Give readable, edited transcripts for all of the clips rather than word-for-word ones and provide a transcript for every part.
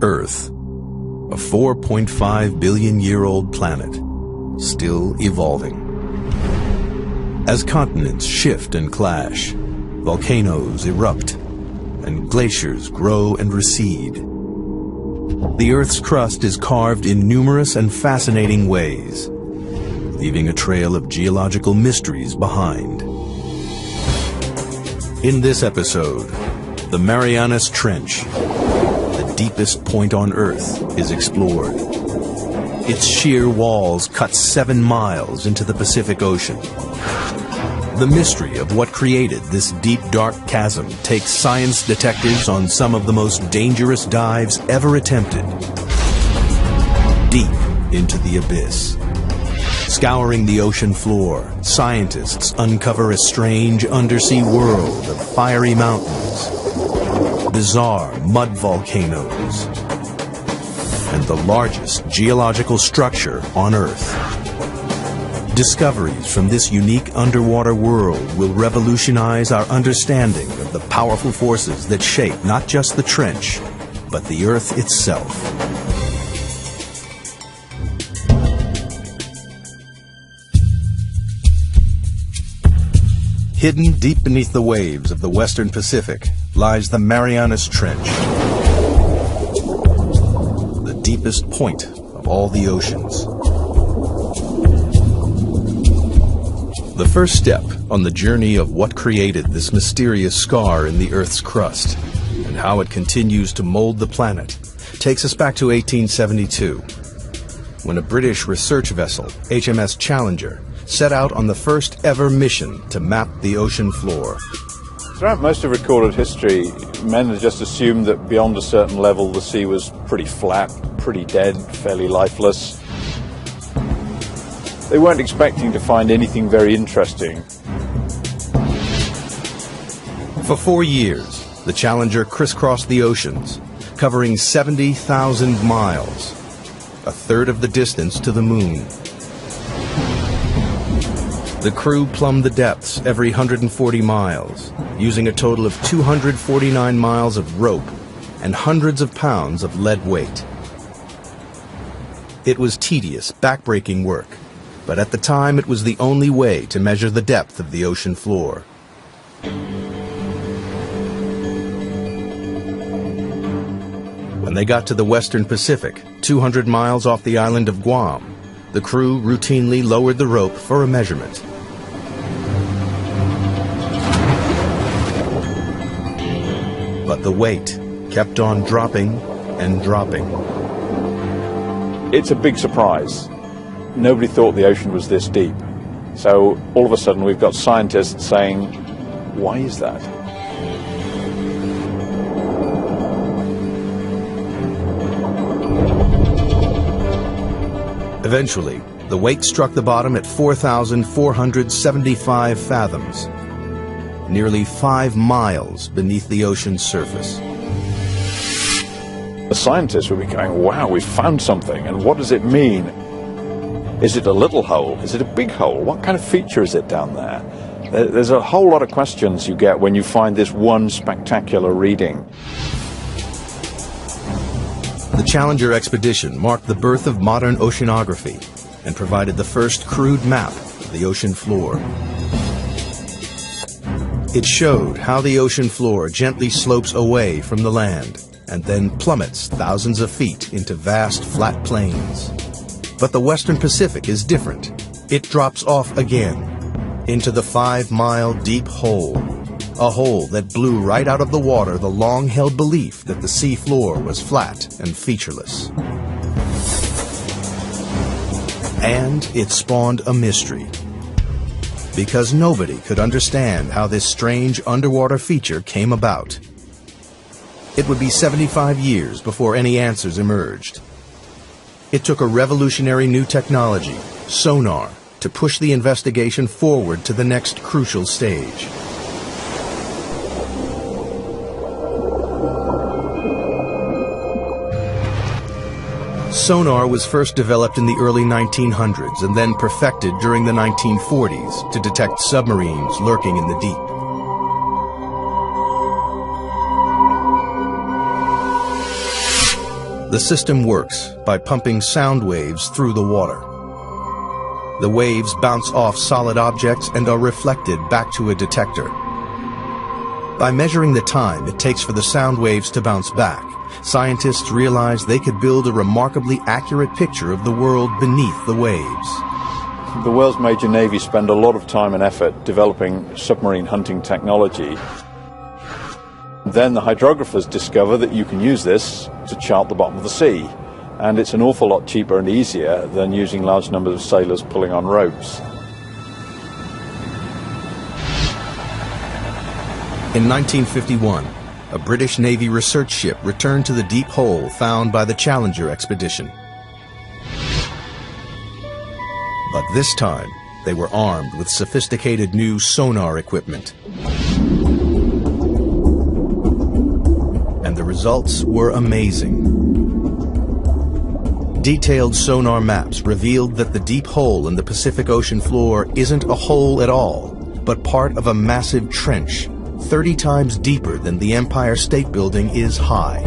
Earth, a 4.5 billion-year-old planet, still evolving. As continents shift and clash, volcanoes erupt, and glaciers grow and recede, the Earth's crust is carved in numerous and fascinating ways, leaving a trail of geological mysteries behind. In this episode, the Marianas Trench, the deepest point on Earth, is explored. Its sheer walls cut 7 miles into the Pacific Ocean. The mystery of what created this deep, dark chasm takes science detectives on some of the most dangerous dives ever attempted. Deep into the abyss. Scouring the ocean floor, scientists uncover a strange undersea world of fiery mountains, bizarre mud volcanoes, and the largest geological structure on Earth. Discoveries from this unique underwater world will revolutionize our understanding of the powerful forces that shape not just the trench, but the Earth itself. Hidden deep beneath the waves of the Western Pacific lies the Marianas Trench, the deepest point of all the oceans. The first step on the journey of what created this mysterious scar in the Earth's crust and how it continues to mold the planet takes us back to 1872, when a British research vessel, HMS Challenger, set out on the first ever mission to map the ocean floor. Throughout most of recorded history, men had just assumed that beyond a certain level the sea was pretty flat, pretty dead, fairly lifeless. They weren't expecting to find anything very interesting. For 4 years, the Challenger crisscrossed the oceans, covering 70,000 miles, a third of the distance to the moon. The crew plumbed the depths every 140 miles, using a total of 249 miles of rope and hundreds of pounds of lead weight. It was tedious, backbreaking work, but at the time it was the only way to measure the depth of the ocean floor. When they got to the Western Pacific, 200 miles off the island of Guam, the crew routinely lowered the rope for a measurement. But the weight kept on dropping and dropping. It's a big surprise. Nobody thought the ocean was this deep. So all of a sudden we've got scientists saying, why is that? Eventually, the weight struck the bottom at 4,475 fathoms, nearly 5 miles beneath the ocean's surface. The scientists would be going, wow, we've found something, and what does it mean? Is it a little hole? Is it a big hole? What kind of feature is it down there? There's a whole lot of questions you get when you find this one spectacular reading. The Challenger expedition marked the birth of modern oceanography and provided the first crude map of the ocean floor. It showed how the ocean floor gently slopes away from the land and then plummets thousands of feet into vast flat plains. But the Western Pacific is different. It drops off again into the 5-mile deep hole, a hole that blew right out of the water the long-held belief that the sea floor was flat and featureless. And it spawned a mystery, because nobody could understand how this strange underwater feature came about. It would be 75 years before any answers emerged. It took a revolutionary new technology, sonar, to push the investigation forward to the next crucial stage. Sonar was first developed in the early 1900s and then perfected during the 1940s to detect submarines lurking in the deep. The system works by pumping sound waves through the water. The waves bounce off solid objects and are reflected back to a detector. By measuring the time it takes for the sound waves to bounce back, scientists realized they could build a remarkably accurate picture of the world beneath the waves. The world's major navies spend a lot of time and effort developing submarine hunting technology. Then the hydrographers discover that you can use this to chart the bottom of the sea. And it's an awful lot cheaper and easier than using large numbers of sailors pulling on ropes. In 1951, a British Navy research ship returned to the deep hole found by the Challenger expedition. But this time, they were armed with sophisticated new sonar equipment. And the results were amazing. Detailed sonar maps revealed that the deep hole in the Pacific Ocean floor isn't a hole at all, but part of a massive trench, 30 times deeper than the Empire State Building is high.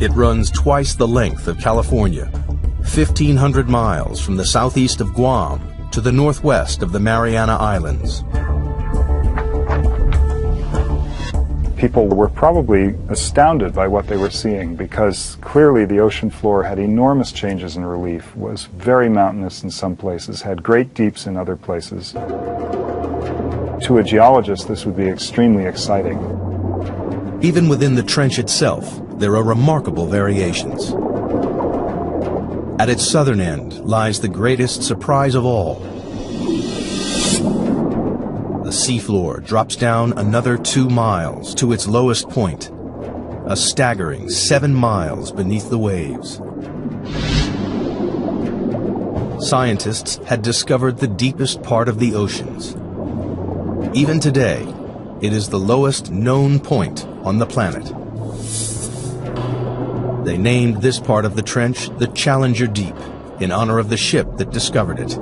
It runs twice the length of California, 1,500 miles from the southeast of Guam to the northwest of the Mariana Islands. People were probably astounded by what they were seeing because clearly the ocean floor had enormous changes in relief, was very mountainous in some places, had great deeps in other places. To a geologist, this would be extremely exciting. Even within the trench itself, there are remarkable variations. At its southern end lies the greatest surprise of all. The seafloor drops down another 2 miles to its lowest point, a staggering 7 miles beneath the waves. Scientists had discovered the deepest part of the oceans. Even today, it is the lowest known point on the planet. They named this part of the trench the Challenger Deep, in honor of the ship that discovered it.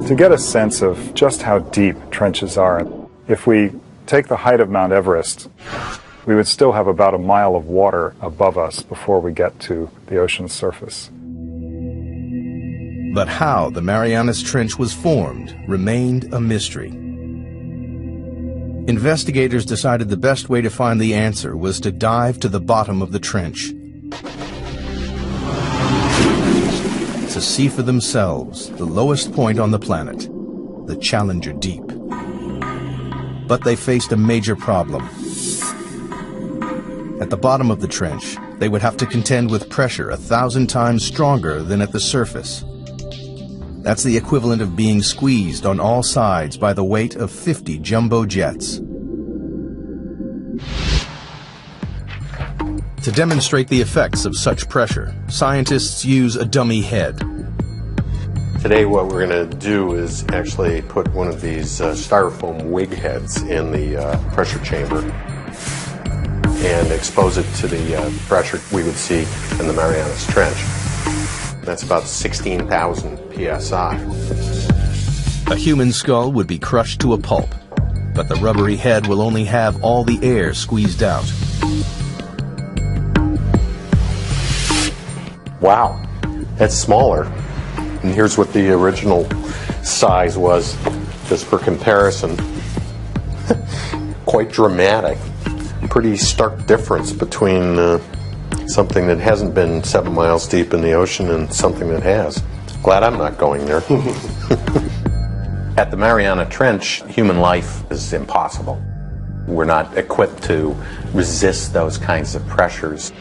To get a sense of just how deep trenches are, if we take the height of Mount Everest, we would still have about a mile of water above us before we get to the ocean's surface. But how the Marianas Trench was formed remained a mystery. Investigators decided the best way to find the answer was to dive to the bottom of the trench, to see for themselves the lowest point on the planet, the Challenger Deep. But they faced a major problem. At the bottom of the trench, they would have to contend with pressure 1,000 times stronger than at the surface. That's the equivalent of being squeezed on all sides by the weight of 50 jumbo jets. To demonstrate the effects of such pressure, scientists use a dummy head. Today what we're going to do is actually put one of these styrofoam wig heads in the pressure chamber and expose it to the pressure we would see in the Marianas Trench. That's about 16,000 psi. A human skull would be crushed to a pulp, but the rubbery head will only have all the air squeezed out. Wow, that's smaller. And here's what the original size was, just for comparison. Quite dramatic. Pretty stark difference between something that hasn't been 7 miles deep in the ocean and something that has. Glad I'm not going there. At the Mariana Trench, human life is impossible. We're not equipped to resist those kinds of pressures.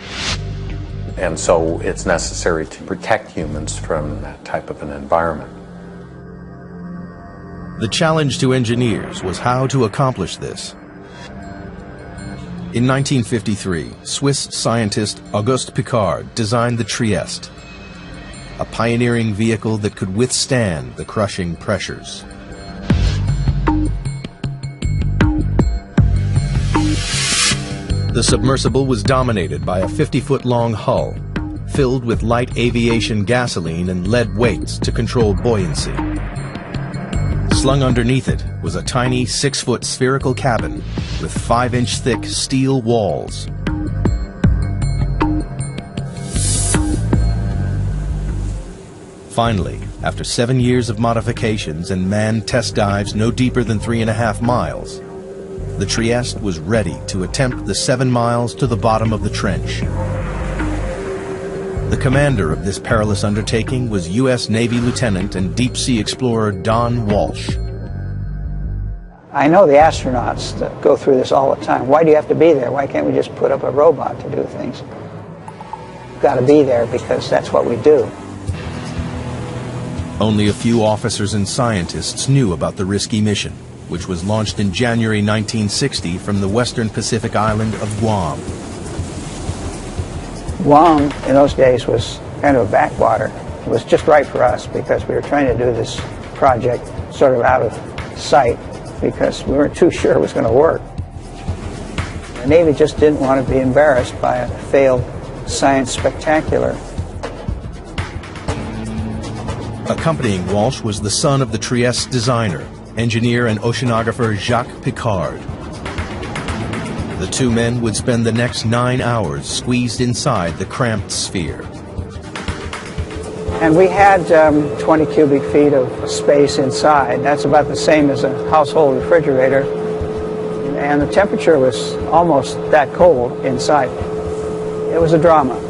And so it's necessary to protect humans from that type of an environment. The challenge to engineers was how to accomplish this. In 1953, Swiss scientist Auguste Piccard designed the Trieste, a pioneering vehicle that could withstand the crushing pressures. The submersible was dominated by a 50-foot-long hull, filled with light aviation gasoline and lead weights to control buoyancy. Slung underneath it was a tiny 6-foot spherical cabin with 5-inch thick steel walls, Finally, after 7 years of modifications and manned test dives no deeper than 3.5 miles, the Trieste was ready to attempt the 7 miles to the bottom of the trench. The commander of this perilous undertaking was U.S. Navy Lieutenant and deep-sea explorer Don Walsh. I know the astronauts that go through this all the time. Why do you have to be there? Why can't we just put up a robot to do things? You've got to be there because that's what we do. Only a few officers and scientists knew about the risky mission, which was launched in January 1960 from the western Pacific island of Guam. Guam in those days was kind of a backwater. It was just right for us because we were trying to do this project sort of out of sight because we weren't too sure it was going to work. The Navy just didn't want to be embarrassed by a failed science spectacular. Accompanying Walsh was the son of the Trieste designer, engineer and oceanographer Jacques Piccard. The two men would spend the next 9 hours squeezed inside the cramped sphere. And we had 20 cubic feet of space inside. That's about the same as a household refrigerator. And the temperature was almost that cold inside. It was a drama.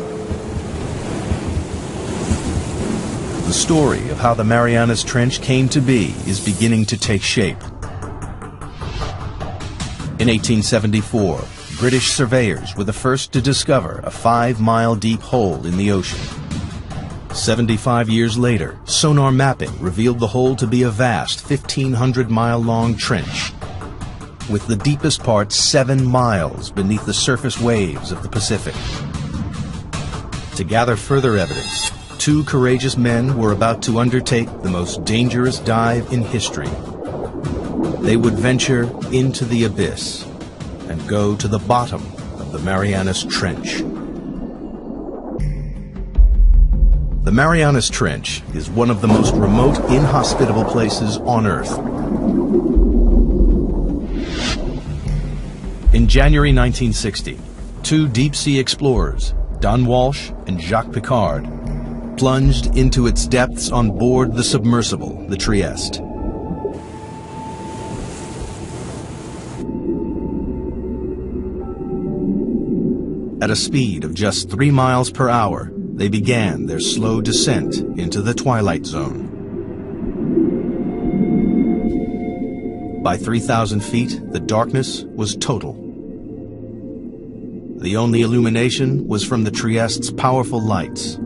The story of how the Marianas Trench came to be is beginning to take shape. In 1874, British surveyors were the first to discover a 5-mile deep hole in the ocean. 75 years later, sonar mapping revealed the hole to be a vast 1,500-mile-long trench, with the deepest part 7 miles beneath the surface waves of the Pacific. To gather further evidence, 2 courageous men were about to undertake the most dangerous dive in history. They would venture into the abyss and go to the bottom of the Marianas Trench. The Marianas Trench is one of the most remote, inhospitable places on Earth. In January 1960, 2 deep-sea explorers, Don Walsh and Jacques Piccard, plunged into its depths on board the submersible, the Trieste. At a speed of just 3 miles per hour, they began their slow descent into the twilight zone. By 3,000 feet, the darkness was total. The only illumination was from the Trieste's powerful lights.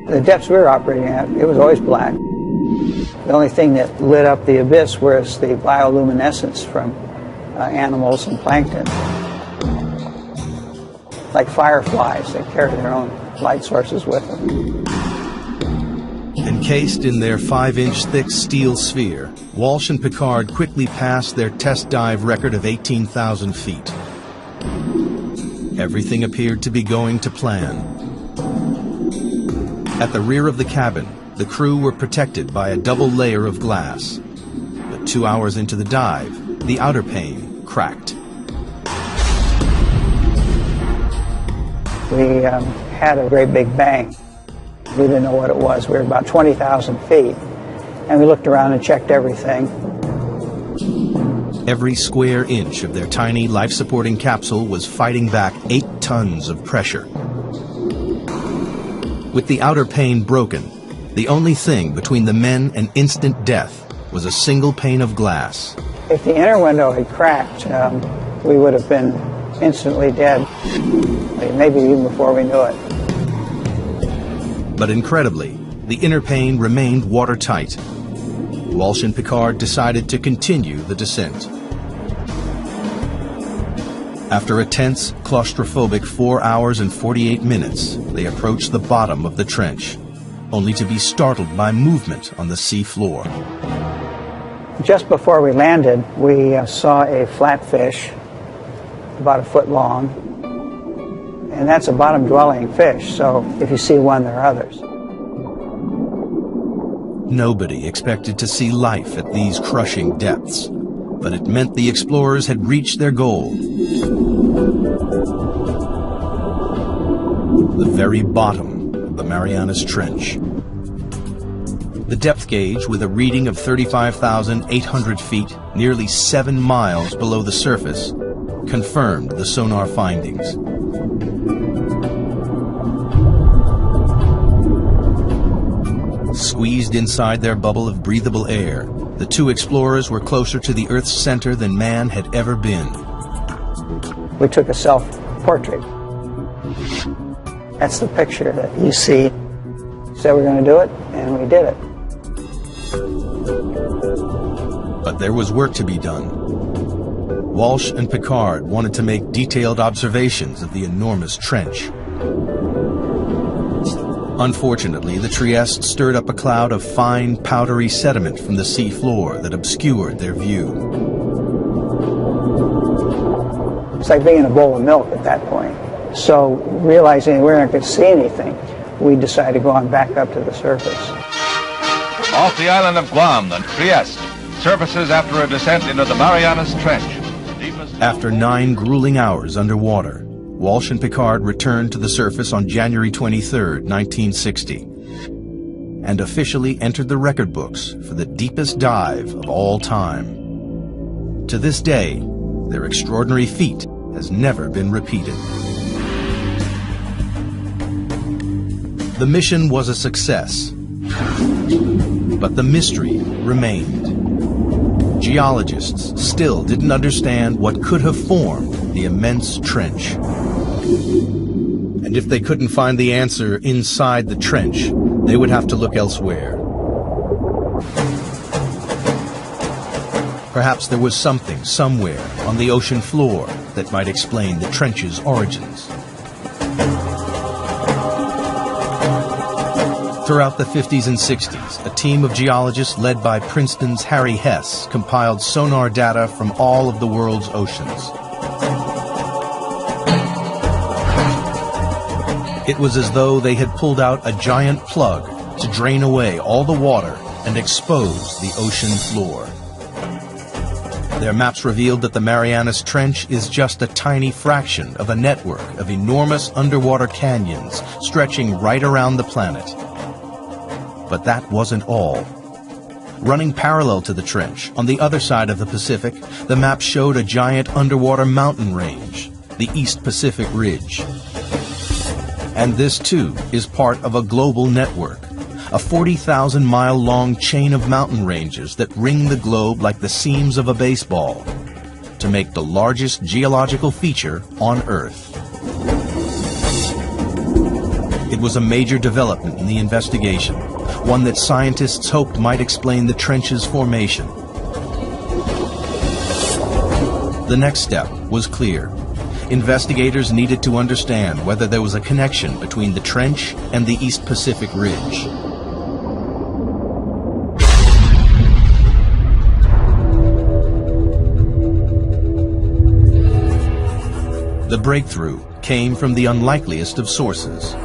The depths we were operating at, it was always black. The only thing that lit up the abyss was the bioluminescence from animals and plankton. Like fireflies, they carry their own light sources with them. Encased in their 5-inch thick steel sphere, Walsh and Piccard quickly passed their test dive record of 18,000 feet. Everything appeared to be going to plan. At the rear of the cabin, the crew were protected by a double layer of glass. But 2 hours into the dive, the outer pane cracked. We had a great big bang. We didn't know what it was. We were about 20,000 feet. And we looked around and checked everything. Every square inch of their tiny life-supporting capsule was fighting back 8 tons of pressure. With the outer pane broken, the only thing between the men and instant death was a single pane of glass. If the inner window had cracked, we would have been instantly dead, maybe even before we knew it. But incredibly, the inner pane remained watertight. Walsh and Piccard decided to continue the descent. After a tense, claustrophobic 4 hours and 48 minutes, they approached the bottom of the trench, only to be startled by movement on the sea floor. Just before we landed, we saw a flatfish about a foot long, and that's a bottom-dwelling fish, so if you see one, there are others. Nobody expected to see life at these crushing depths, but it meant the explorers had reached their goal. The very bottom of of the Marianas Trench. The depth gauge, with a reading of 35,800 feet, nearly 7 miles below the surface, confirmed the sonar findings. Squeezed inside their bubble of breathable air, the two explorers were closer to the Earth's center than man had ever been. We took a self-portrait. That's the picture that you see. Said we're going to do it, and we did it. But there was work to be done. Walsh and Piccard wanted to make detailed observations of the enormous trench. Unfortunately, the Trieste stirred up a cloud of fine, powdery sediment from the sea floor that obscured their view. It's like being in a bowl of milk at that point. So, realizing we weren't going to see anything, we decided to go on back up to the surface. Off the island of Guam, the Trieste surfaces after a descent into the Marianas Trench. After 9 grueling hours underwater, Walsh and Piccard returned to the surface on January 23, 1960, and officially entered the record books for the deepest dive of all time. To this day, their extraordinary feat has never been repeated. The mission was a success, but the mystery remained. Geologists still didn't understand what could have formed the immense trench. And if they couldn't find the answer inside the trench, they would have to look elsewhere. Perhaps there was something somewhere on the ocean floor that might explain the trench's origins. Throughout the 50s and 60s, a team of geologists led by Princeton's Harry Hess compiled sonar data from all of the world's oceans. It was as though they had pulled out a giant plug to drain away all the water and expose the ocean floor. Their maps revealed that the Marianas Trench is just a tiny fraction of a network of enormous underwater canyons stretching right around the planet. But that wasn't all. Running parallel to the trench, on the other side of the Pacific, the map showed a giant underwater mountain range, the East Pacific Ridge. And this, too, is part of a global network, a 40,000-mile-long chain of mountain ranges that ring the globe like the seams of a baseball, to make the largest geological feature on Earth. It was a major development in the investigation, one that scientists hoped might explain the trench's formation. The next step was clear. Investigators needed to understand whether there was a connection between the trench and the East Pacific Ridge. The breakthrough came from the unlikeliest of sources.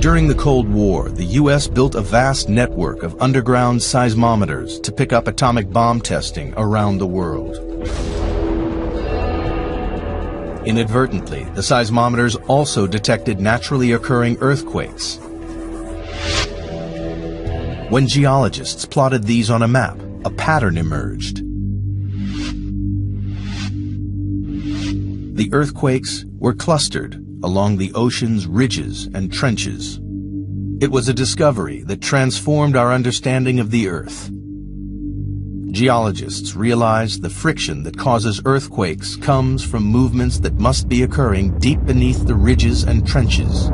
During the Cold War, the U.S. built a vast network of underground seismometers to pick up atomic bomb testing around the world. Inadvertently, the seismometers also detected naturally occurring earthquakes. When geologists plotted these on a map, a pattern emerged. The earthquakes were clustered along the ocean's ridges and trenches. It was a discovery that transformed our understanding of the Earth. Geologists realized the friction that causes earthquakes comes from movements that must be occurring deep beneath the ridges and trenches.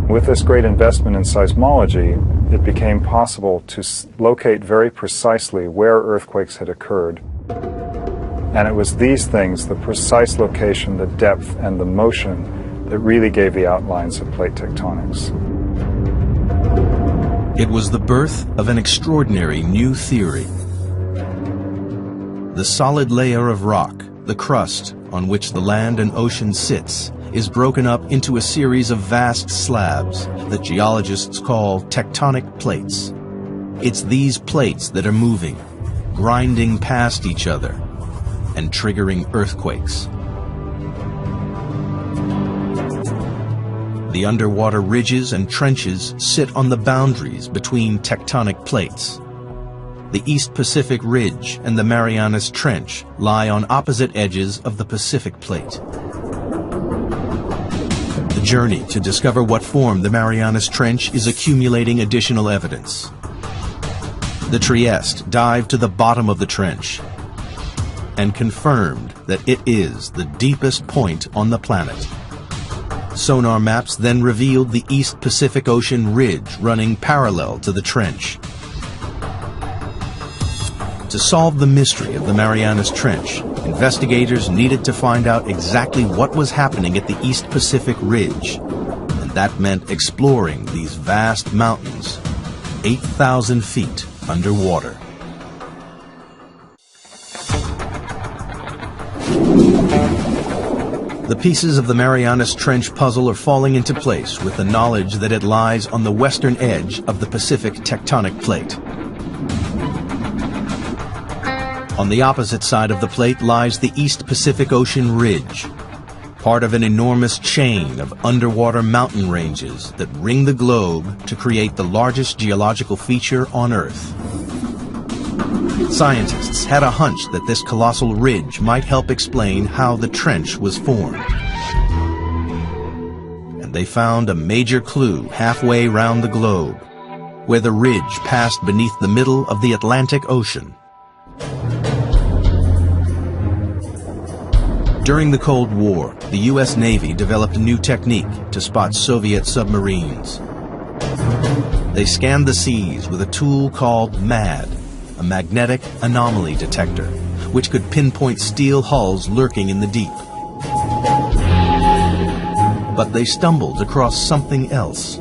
With this great investment in seismology, it became possible to locate very precisely where earthquakes had occurred. And it was these things, the precise location, the depth, and the motion, that really gave the outlines of plate tectonics. It was the birth of an extraordinary new theory. The solid layer of rock, the crust on which the land and ocean sits, is broken up into a series of vast slabs that geologists call tectonic plates. It's these plates that are moving, grinding past each other, and triggering earthquakes. The underwater ridges and trenches sit on the boundaries between tectonic plates. The East Pacific Ridge and the Marianas Trench lie on opposite edges of the Pacific Plate. The journey to discover what formed the Marianas Trench is accumulating additional evidence. The Trieste dived to the bottom of the trench and confirmed that it is the deepest point on the planet. Sonar maps then revealed the East Pacific Ocean ridge running parallel to the trench. To solve the mystery of the Marianas Trench, investigators needed to find out exactly what was happening at the East Pacific Ridge, and that meant exploring these vast mountains, 8,000 feet underwater. The pieces of the Marianas Trench puzzle are falling into place with the knowledge that it lies on the western edge of the Pacific tectonic plate. On the opposite side of the plate lies the East Pacific Ocean Ridge, part of an enormous chain of underwater mountain ranges that ring the globe to create the largest geological feature on Earth. Scientists had a hunch that this colossal ridge might help explain how the trench was formed. And they found a major clue halfway round the globe, where the ridge passed beneath the middle of the Atlantic Ocean. During the Cold War, the U.S. Navy developed a new technique to spot Soviet submarines. They scanned the seas with a tool called MAD, a magnetic anomaly detector, which could pinpoint steel hulls lurking in the deep. But they stumbled across something else.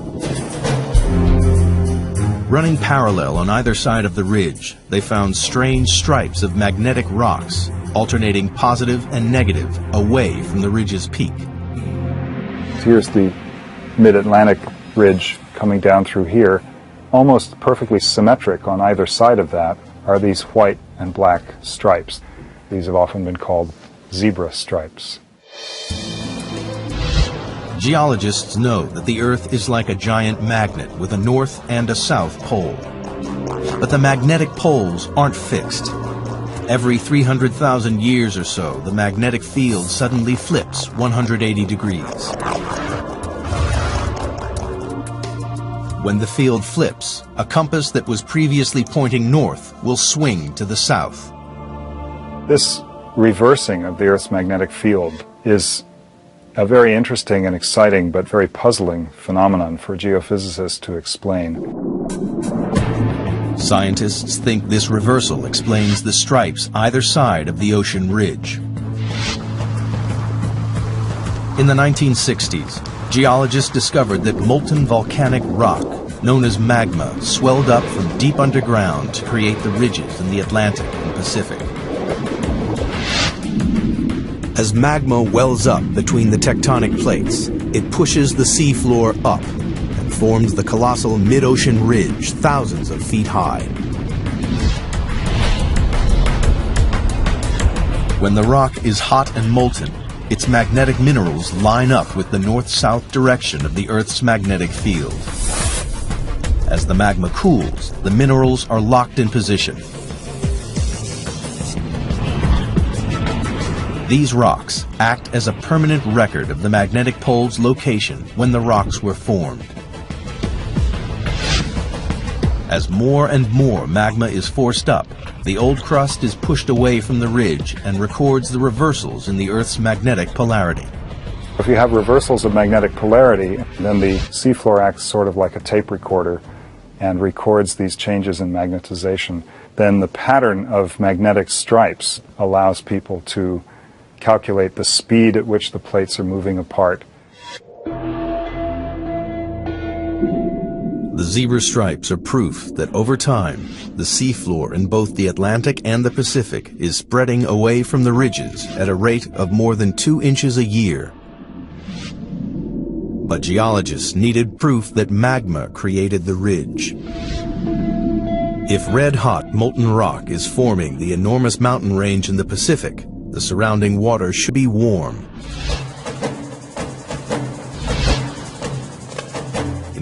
Running parallel on either side of the ridge, they found strange stripes of magnetic rocks, alternating positive and negative away from the ridge's peak. Here's the mid-Atlantic ridge coming down through here. Almost perfectly symmetric on either side of that are these white and black stripes. These have often been called zebra stripes. Geologists know that the Earth is like a giant magnet with a north and a south pole. But the magnetic poles aren't fixed. Every 300,000 years or so, the magnetic field suddenly flips 180 degrees. When the field flips, a compass that was previously pointing north will swing to the south. This reversing of the Earth's magnetic field is a very interesting and exciting but very puzzling phenomenon for geophysicists to explain. Scientists think this reversal explains the stripes either side of the ocean ridge. In the 1960s, geologists discovered that molten volcanic rock, known as magma, swelled up from deep underground to create the ridges in the Atlantic and Pacific. As magma wells up between the tectonic plates, it pushes the seafloor up and forms the colossal mid-ocean ridge thousands of feet high. When the rock is hot and molten, its magnetic minerals line up with the north-south direction of the Earth's magnetic field. As the magma cools, the minerals are locked in position. These rocks act as a permanent record of the magnetic pole's location when the rocks were formed. As more and more magma is forced up, the old crust is pushed away from the ridge and records the reversals in the Earth's magnetic polarity. If you have reversals of magnetic polarity, then the seafloor acts sort of like a tape recorder and records these changes in magnetization. Then the pattern of magnetic stripes allows people to calculate the speed at which the plates are moving apart. The zebra stripes are proof that over time, the seafloor in both the Atlantic and the Pacific is spreading away from the ridges at a rate of more than 2 inches a year. But geologists needed proof that magma created the ridge. If red-hot molten rock is forming the enormous mountain range in the Pacific, the surrounding water should be warm.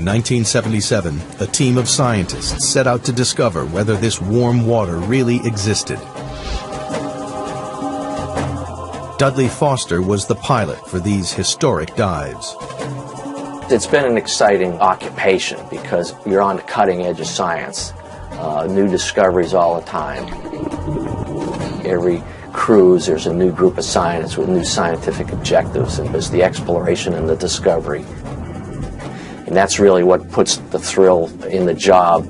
In 1977, a team of scientists set out to discover whether this warm water really existed. Dudley Foster was the pilot for these historic dives. It's been an exciting occupation because you're on the cutting edge of science. New discoveries all the time. Every cruise, there's a new group of scientists with new scientific objectives, and there's the exploration and the discovery. And that's really what puts the thrill in the job.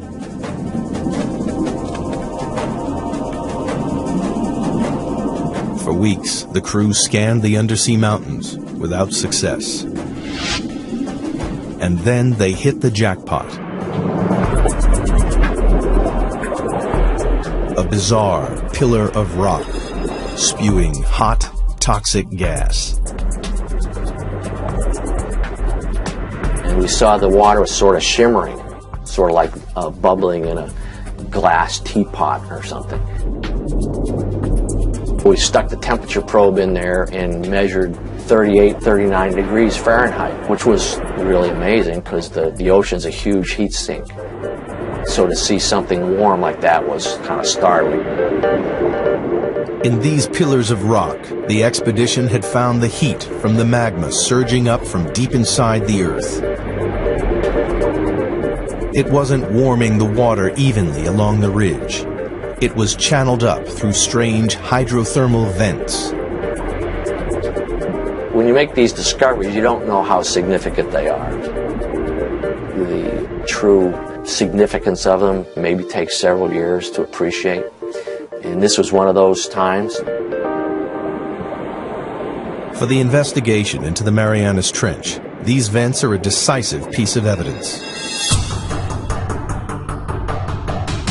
For weeks, the crew scanned the undersea mountains without success. And then they hit the jackpot. A bizarre pillar of rock, spewing hot, toxic gas. And we saw the water was sort of shimmering, sort of like bubbling in a glass teapot or something. We stuck the temperature probe in there and measured 38, 39 degrees Fahrenheit, which was really amazing because the ocean's a huge heat sink. So to see something warm like that was kind of startling. In these pillars of rock, the expedition had found the heat from the magma surging up from deep inside the Earth. It wasn't warming the water evenly along the ridge. It was channeled up through strange hydrothermal vents. When you make these discoveries, you don't know how significant they are. The true significance of them maybe takes several years to appreciate. And this was one of those times. For the investigation into the Marianas Trench, these vents are a decisive piece of evidence.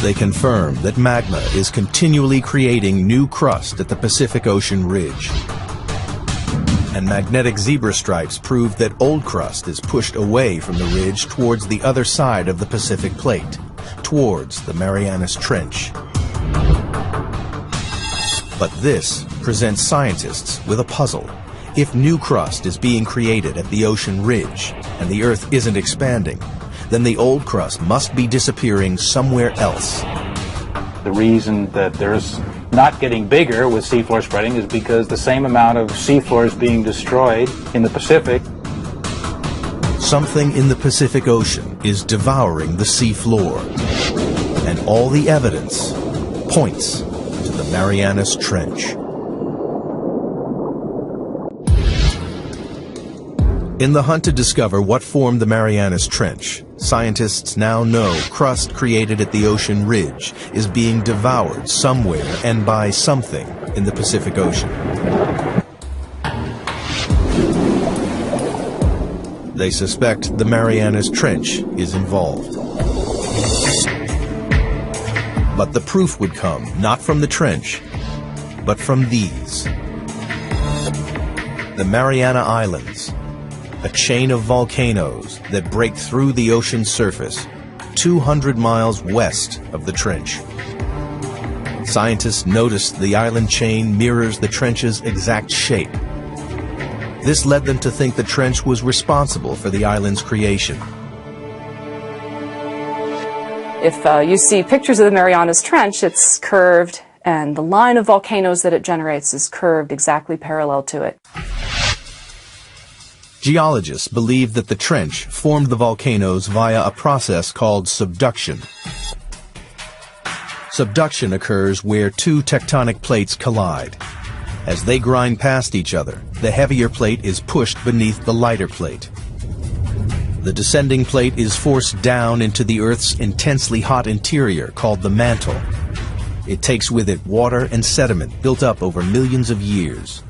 They confirm that magma is continually creating new crust at the Pacific Ocean ridge. And magnetic zebra stripes prove that old crust is pushed away from the ridge towards the other side of the Pacific Plate, towards the Marianas Trench. But this presents scientists with a puzzle. If new crust is being created at the ocean ridge and the Earth isn't expanding, then the old crust must be disappearing somewhere else. The reason that there's not getting bigger with seafloor spreading is because the same amount of seafloor is being destroyed in the Pacific. Something in the Pacific Ocean is devouring the seafloor, and all the evidence points to the Marianas Trench. In the hunt to discover what formed the Marianas Trench, scientists now know crust created at the ocean ridge is being devoured somewhere and by something in the Pacific Ocean. They suspect the Marianas Trench is involved. But the proof would come not from the trench, but from these. The Mariana Islands, a chain of volcanoes that break through the ocean surface 200 miles west of the trench. Scientists noticed the island chain mirrors the trench's exact shape. This led them to think the trench was responsible for the island's creation. If you see pictures of the Marianas Trench, it's curved, and the line of volcanoes that it generates is curved exactly parallel to it. Geologists believe that the trench formed the volcanoes via a process called subduction. Subduction occurs where two tectonic plates collide. As they grind past each other, the heavier plate is pushed beneath the lighter plate. The descending plate is forced down into the Earth's intensely hot interior called the mantle. It takes with it water and sediment built up over millions of years.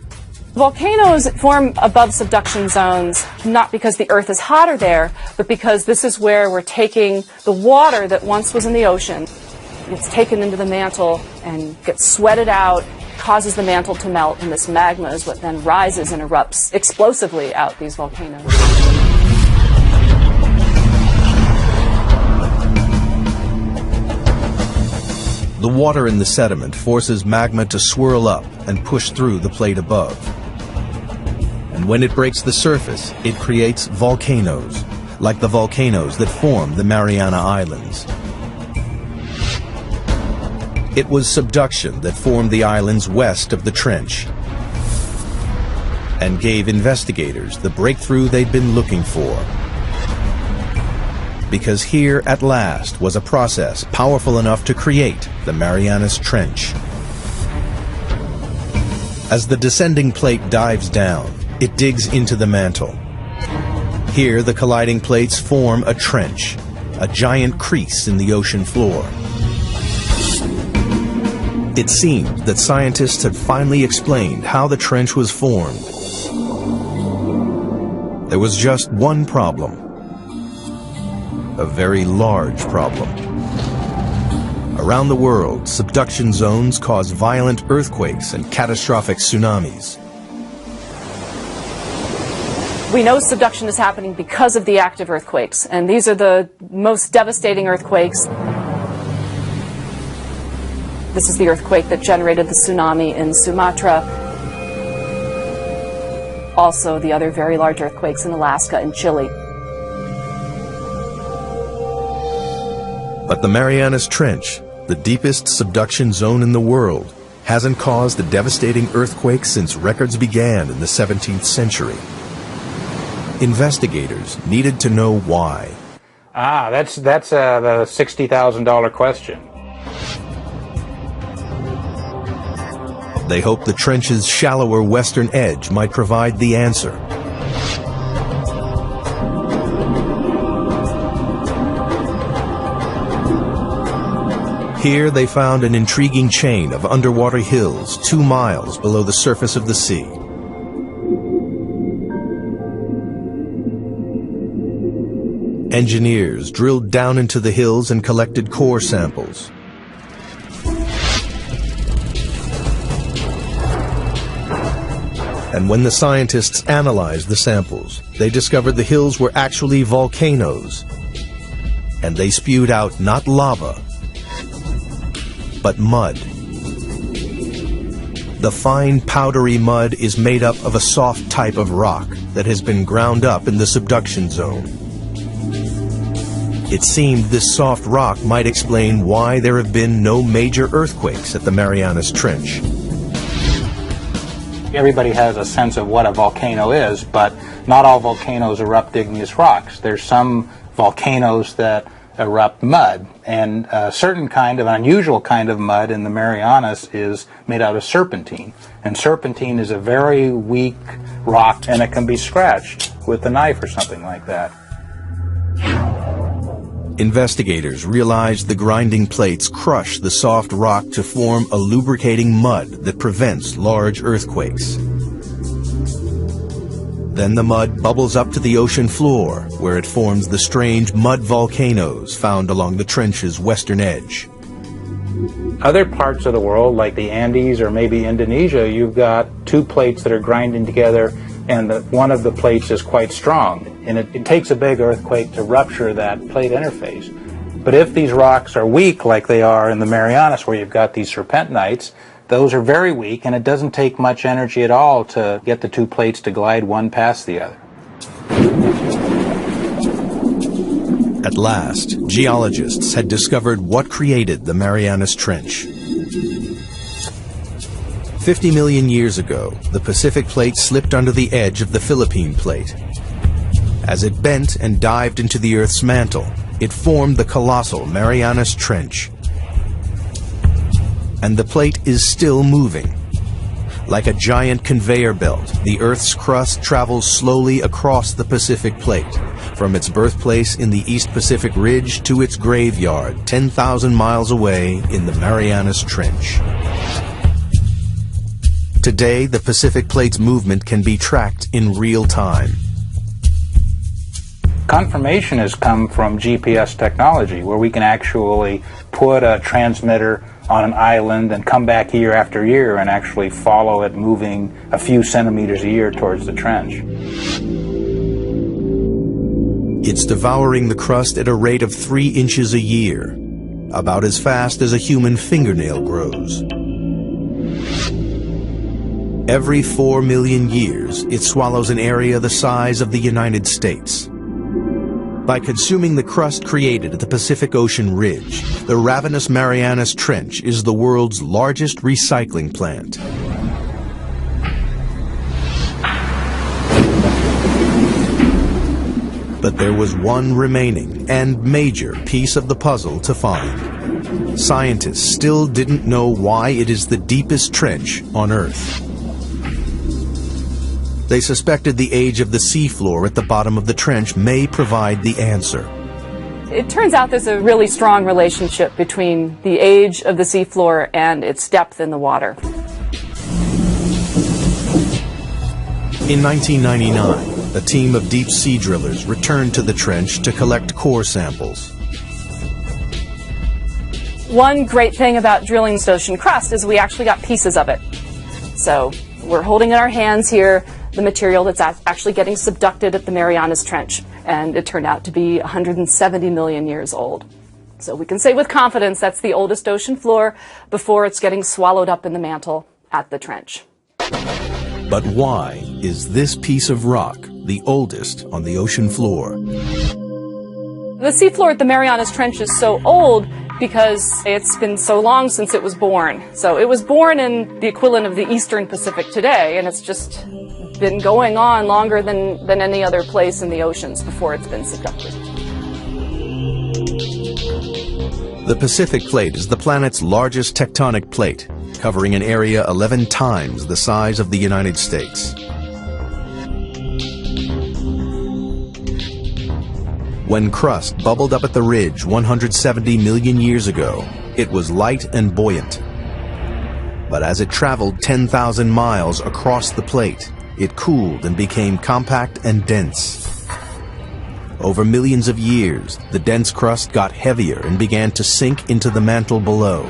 Volcanoes form above subduction zones not because the Earth is hotter there, but because this is where we're taking the water that once was in the ocean. It's taken into the mantle and gets sweated out, causes the mantle to melt, and this magma is what then rises and erupts explosively out these volcanoes. The water in the sediment forces magma to swirl up and push through the plate above. And when it breaks the surface, it creates volcanoes, like the volcanoes that form the Mariana Islands. It was subduction that formed the islands west of the trench and gave investigators the breakthrough they'd been looking for. Because here, at last, was a process powerful enough to create the Marianas Trench. As the descending plate dives down, it digs into the mantle. Here, the colliding plates form a trench, a giant crease in the ocean floor. It seemed that scientists had finally explained how the trench was formed. There was just one problem. A very large problem. Around the world, subduction zones cause violent earthquakes and catastrophic tsunamis. We know subduction is happening because of the active earthquakes, and these are the most devastating earthquakes. This is the earthquake that generated the tsunami in Sumatra. Also, the other very large earthquakes in Alaska and Chile. But the Marianas Trench, the deepest subduction zone in the world, hasn't caused a devastating earthquake since records began in the 17th century. Investigators needed to know why. That's the $60,000 question. They hoped the trench's shallower western edge might provide the answer. Here they found an intriguing chain of underwater hills 2 miles below the surface of the sea. Engineers drilled down into the hills and collected core samples. And when the scientists analyzed the samples, they discovered the hills were actually volcanoes. And they spewed out not lava, but mud. The fine powdery mud is made up of a soft type of rock that has been ground up in the subduction zone. It seemed this soft rock might explain why there have been no major earthquakes at the Marianas Trench. Everybody has a sense of what a volcano is, but not all volcanoes erupt igneous rocks. There's some volcanoes that erupt mud, and a certain kind of, an unusual kind of mud in the Marianas is made out of serpentine. And serpentine is a very weak rock, and it can be scratched with a knife or something like that. Investigators realized the grinding plates crush the soft rock to form a lubricating mud that prevents large earthquakes. Then the mud bubbles up to the ocean floor, where it forms the strange mud volcanoes found along the trench's western edge. Other parts of the world, like the Andes or maybe Indonesia, you've got 2 plates that are grinding together, and one of the plates is quite strong. And it takes a big earthquake to rupture that plate interface. But if these rocks are weak, like they are in the Marianas, where you've got these serpentinites, those are very weak, and it doesn't take much energy at all to get the 2 plates to glide one past the other. At last, geologists had discovered what created the Marianas Trench. 50 million years ago, the Pacific Plate slipped under the edge of the Philippine Plate. As it bent and dived into the Earth's mantle, it formed the colossal Marianas Trench. And the plate is still moving. Like a giant conveyor belt, the Earth's crust travels slowly across the Pacific Plate, from its birthplace in the East Pacific Ridge to its graveyard 10,000 miles away in the Marianas Trench. Today, the Pacific Plate's movement can be tracked in real time. Confirmation has come from GPS technology, where we can actually put a transmitter on an island and come back year after year and actually follow it moving a few centimeters a year towards the trench. It's devouring the crust at a rate of 3 inches a year, about as fast as a human fingernail grows. Every 4 million years, it swallows an area the size of the United States. By consuming the crust created at the Pacific Ocean ridge, the ravenous Marianas Trench is the world's largest recycling plant. But there was one remaining and major piece of the puzzle to find. Scientists still didn't know why it is the deepest trench on Earth. They suspected the age of the seafloor at the bottom of the trench may provide the answer. It turns out there's a really strong relationship between the age of the seafloor and its depth in the water. In 1999, a team of deep sea drillers returned to the trench to collect core samples. One great thing about drilling this ocean crust is we actually got pieces of it. So we're holding in our hands here the material that's actually getting subducted at the Marianas Trench, and it turned out to be 170 million years old. So we can say with confidence that's the oldest ocean floor before it's getting swallowed up in the mantle at the trench. But why is this piece of rock the oldest on the ocean floor? The seafloor at the Marianas Trench is so old because it's been so long since it was born. So it was born in the equivalent of the Eastern Pacific today, and it's just been going on longer than any other place in the oceans before it's been subducted. The Pacific Plate is the planet's largest tectonic plate, covering an area 11 times the size of the United States. When crust bubbled up at the ridge 170 million years ago, it was light and buoyant. But as it traveled 10,000 miles across the plate, it cooled and became compact and dense. Over millions of years, the dense crust got heavier and began to sink into the mantle below.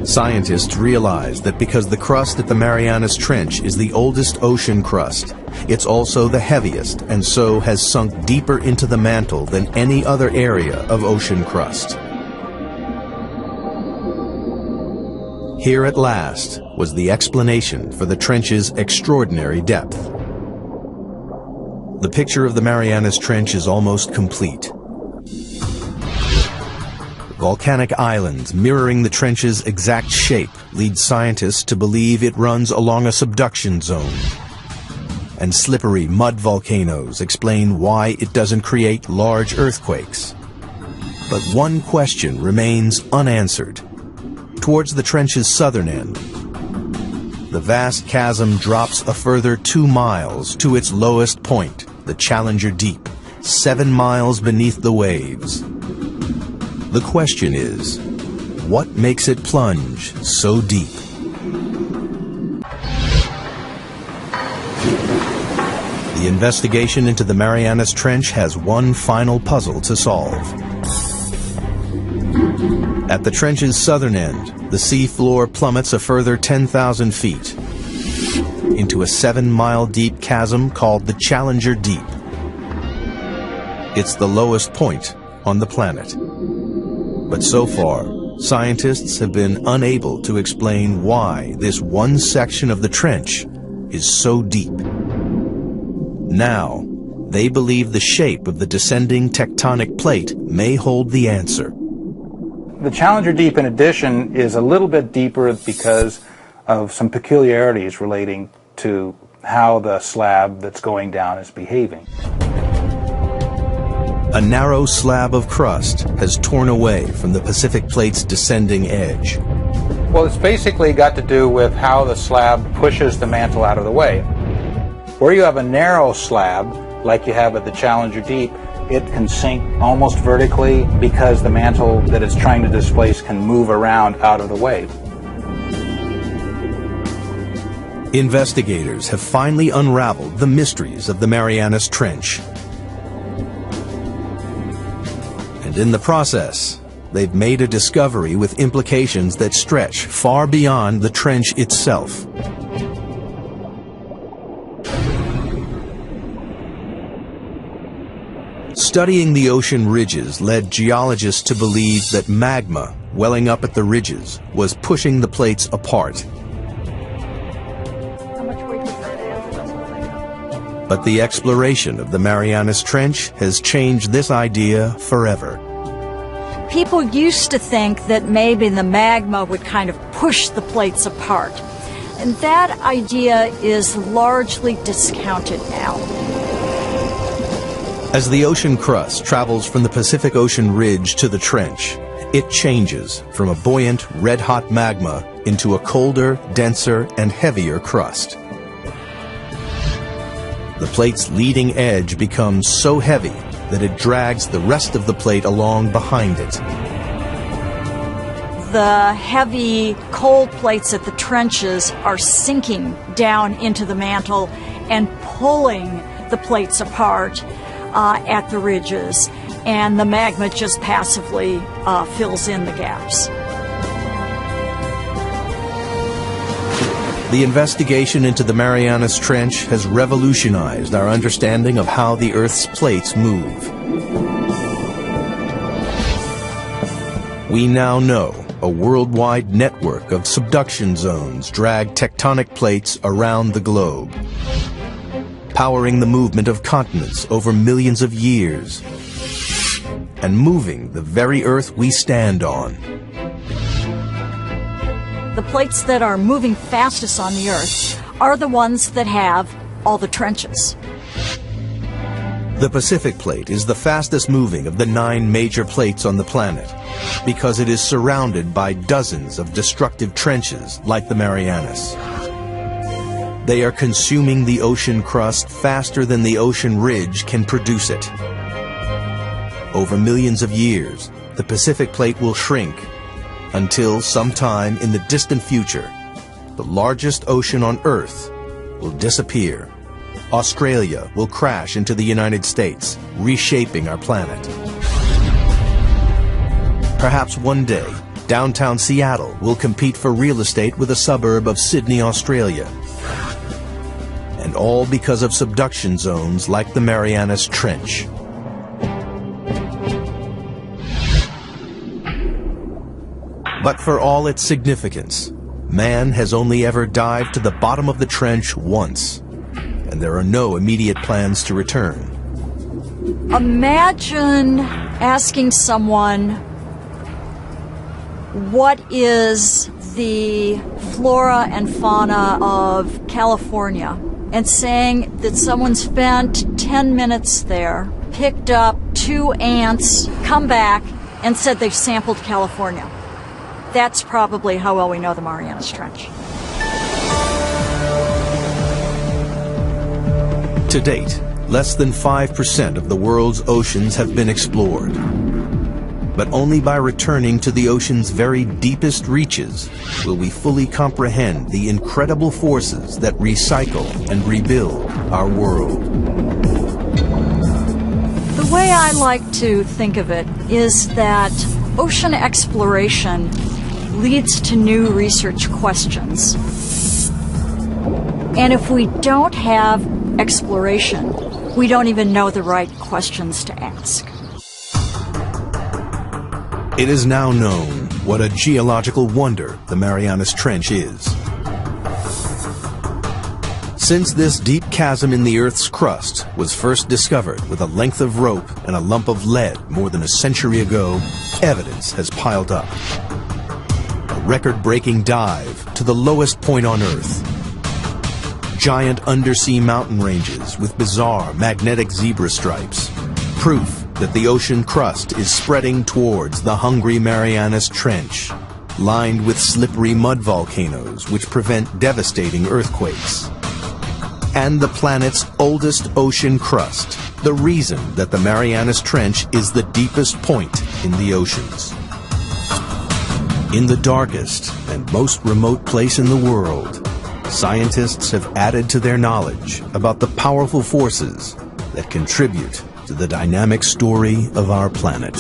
Scientists realized that because the crust at the Marianas Trench is the oldest ocean crust, it's also the heaviest and so has sunk deeper into the mantle than any other area of ocean crust. Here at last was the explanation for the trench's extraordinary depth. The picture of the Marianas Trench is almost complete. Volcanic islands mirroring the trench's exact shape lead scientists to believe it runs along a subduction zone. And slippery mud volcanoes explain why it doesn't create large earthquakes. But one question remains unanswered. Towards the trench's southern end, the vast chasm drops a further 2 miles to its lowest point, the Challenger Deep, 7 miles beneath the waves. The question is, what makes it plunge so deep? The investigation into the Marianas Trench has one final puzzle to solve. At the trench's southern end, the sea floor plummets a further 10,000 feet into a 7-mile deep chasm called the Challenger Deep. It's the lowest point on the planet. But so far, scientists have been unable to explain why this one section of the trench is so deep. Now, they believe the shape of the descending tectonic plate may hold the answer. The Challenger Deep, in addition, is a little bit deeper because of some peculiarities relating to how the slab that's going down is behaving. A narrow slab of crust has torn away from the Pacific Plate's descending edge. Well, it's basically got to do with how the slab pushes the mantle out of the way. Where you have a narrow slab, like you have at the Challenger Deep, it can sink almost vertically because the mantle that it's trying to displace can move around out of the way. Investigators have finally unraveled the mysteries of the Marianas Trench. And in the process, they've made a discovery with implications that stretch far beyond the trench itself. Studying the ocean ridges led geologists to believe that magma welling up at the ridges was pushing the plates apart. How much weight does that have? But the exploration of the Marianas Trench has changed this idea forever. People used to think that maybe the magma would kind of push the plates apart. And that idea is largely discounted now. As the ocean crust travels from the Pacific Ocean ridge to the trench, it changes from a buoyant, red-hot magma into a colder, denser, and heavier crust. The plate's leading edge becomes so heavy that it drags the rest of the plate along behind it. The heavy, cold plates at the trenches are sinking down into the mantle and pulling the plates apart at the ridges, and the magma just passively fills in the gaps. The investigation into the Marianas Trench has revolutionized our understanding of how the Earth's plates move. We now know a worldwide network of subduction zones drag tectonic plates around the globe, powering the movement of continents over millions of years, and moving the very Earth we stand on. The plates that are moving fastest on the Earth are the ones that have all the trenches. The Pacific Plate is the fastest moving of the 9 major plates on the planet because it is surrounded by dozens of destructive trenches like the Marianas. They are consuming the ocean crust faster than the ocean ridge can produce it. Over millions of years, the Pacific Plate will shrink until sometime in the distant future, the largest ocean on Earth will disappear. Australia will crash into the United States, reshaping our planet. Perhaps one day, downtown Seattle will compete for real estate with a suburb of Sydney, Australia. And all because of subduction zones like the Marianas Trench. But for all its significance, man has only ever dived to the bottom of the trench once, and there are no immediate plans to return. Imagine asking someone, what is the flora and fauna of California? And saying that someone spent 10 minutes there, picked up 2 ants, come back, and said they've sampled California. That's probably how well we know the Marianas Trench. To date, less than 5% of the world's oceans have been explored. But only by returning to the ocean's very deepest reaches will we fully comprehend the incredible forces that recycle and rebuild our world. The way I like to think of it is that ocean exploration leads to new research questions. And if we don't have exploration, we don't even know the right questions to ask. It is now known what a geological wonder the Marianas Trench is. Since this deep chasm in the Earth's crust was first discovered with a length of rope and a lump of lead more than a century ago, evidence has piled up. A record-breaking dive to the lowest point on Earth. Giant undersea mountain ranges with bizarre magnetic zebra stripes. Proof that the ocean crust is spreading towards the hungry Marianas Trench, lined with slippery mud volcanoes which prevent devastating earthquakes. And the planet's oldest ocean crust, the reason that the Marianas Trench is the deepest point in the oceans. In the darkest and most remote place in the world, scientists have added to their knowledge about the powerful forces that contribute to the dynamic story of our planet.